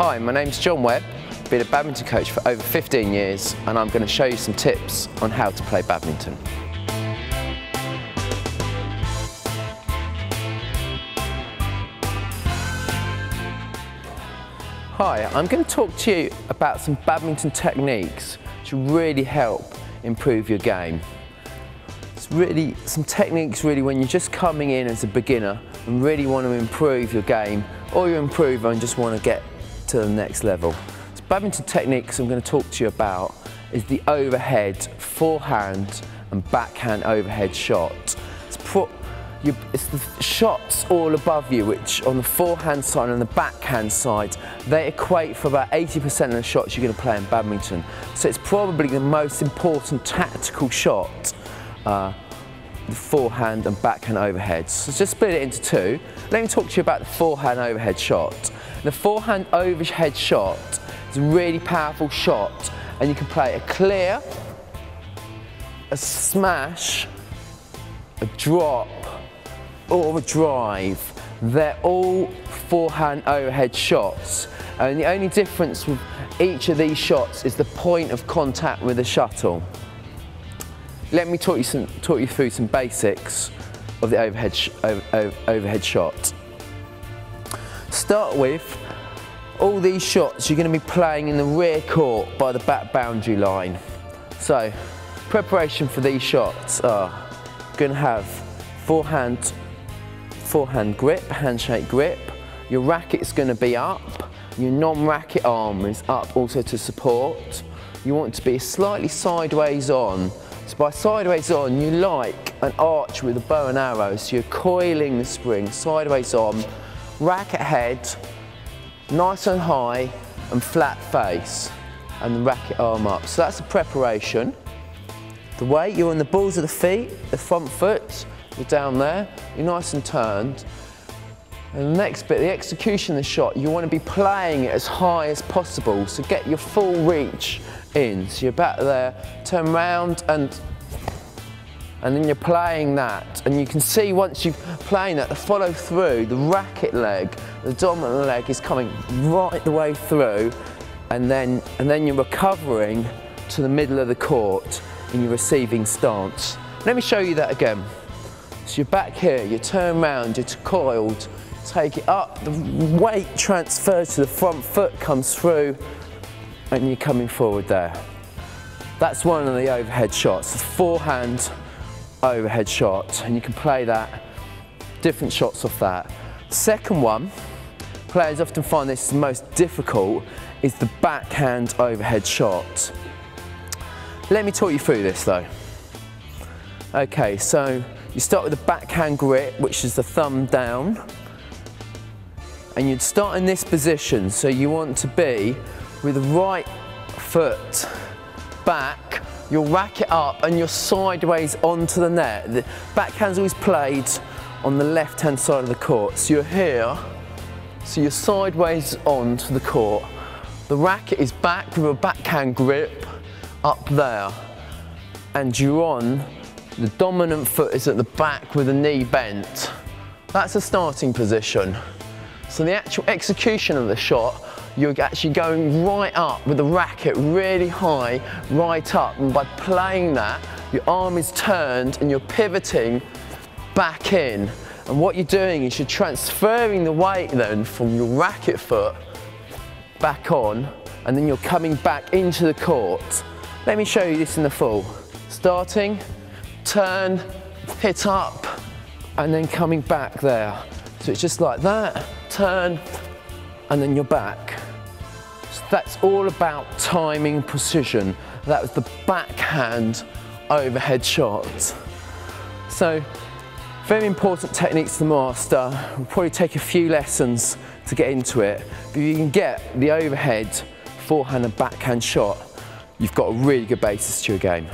Hi, my name's John Webb, been a badminton coach for over 15 years, and I'm going to show you some tips on how to play badminton. Hi, I'm going to talk to you about some badminton techniques to really help improve your game. It's really some techniques when you're just coming in as a beginner and really want to improve your game, or you're an improver and just want to get to the next level. So badminton techniques I'm going to talk to you about is the overhead, forehand and backhand overhead shot. It's the shots all above you, which on the forehand side and the backhand side, they equate for about 80% of the shots you're going to play in badminton. So it's probably the most important tactical shot, the forehand and backhand overheads. So just split it into two. Let me talk to you about the forehand overhead shot. The forehand overhead shot is a really powerful shot, and you can play a clear, a smash, a drop, or a drive. They're all forehand overhead shots, and the only difference with each of these shots is the point of contact with the shuttle. Let me talk you through some basics of the overhead shot. Start with all these shots you're going to be playing in the rear court by the back boundary line. So preparation for these shots are going to have forehand grip, handshake grip. Your racket's going to be up. Your non-racket arm is up also to support. You want to be slightly sideways on. So by sideways on, you like an arch with a bow and arrow. So you're coiling the spring sideways on, racket head, nice and high and flat face, and the racket arm up. So that's the preparation. The weight, you're on the balls of the feet, the front foot, you're down there, you're nice and turned. And the next bit, the execution of the shot, you want to be playing it as high as possible, so get your full reach in. So you're back there, turn round, and then you're playing that. And you can see once you're playing that, the follow through, the racket leg, the dominant leg is coming right the way through, and then you're recovering to the middle of the court in your receiving stance. Let me show you that again. So you're back here, you turn round, you're coiled, take it up, the weight transfers to the front foot, comes through, and you're coming forward there. That's one of the overhead shots, the forehand overhead shot, and you can play that, different shots off that. Second one, players often find this the most difficult, is the backhand overhead shot. Let me talk you through this though. Okay, so you start with the backhand grip, which is the thumb down, and you'd start in this position, so you want to be with the right foot back, your racket up, and you're sideways onto the net. The backhand's always played on the left-hand side of the court. So you're here, so you're sideways onto the court. The racket is back with a backhand grip up there, and you're on, the dominant foot is at the back with the knee bent. That's a starting position. So the actual execution of the shot, you're actually going right up with the racket really high, right up, and by playing that, your arm is turned and you're pivoting back in. And what you're doing is you're transferring the weight then from your racket foot back on, and then you're coming back into the court. Let me show you this in the full. Starting, turn, hit up, and then coming back there. So it's just like that, turn, and then you're back. So that's all about timing, precision. That was the backhand overhead shot. So very important techniques to master. It'll probably take a few lessons to get into it, but if you can get the overhead, forehand and backhand shot, you've got a really good basis to your game.